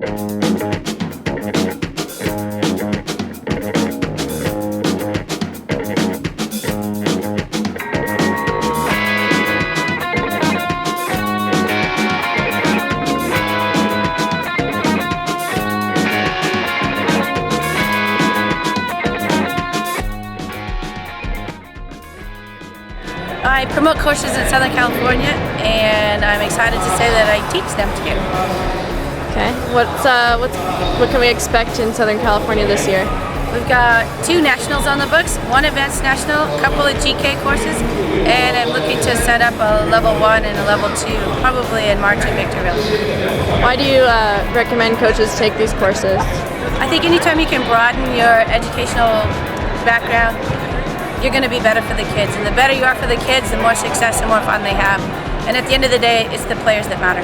I promote courses in Southern California, and I'm excited to say that I teach them too. Okay. What can we expect in Southern California this year? We've got 2 nationals on the books, 1 advanced national, a couple of GK courses, and I'm looking to set up a level 1 and a level 2 probably in March in Victorville. Why do you recommend coaches take these courses? I think anytime you can broaden your educational background, you're going to be better for the kids. And the better you are for the kids, the more success and more fun they have. And at the end of the day, it's the players that matter.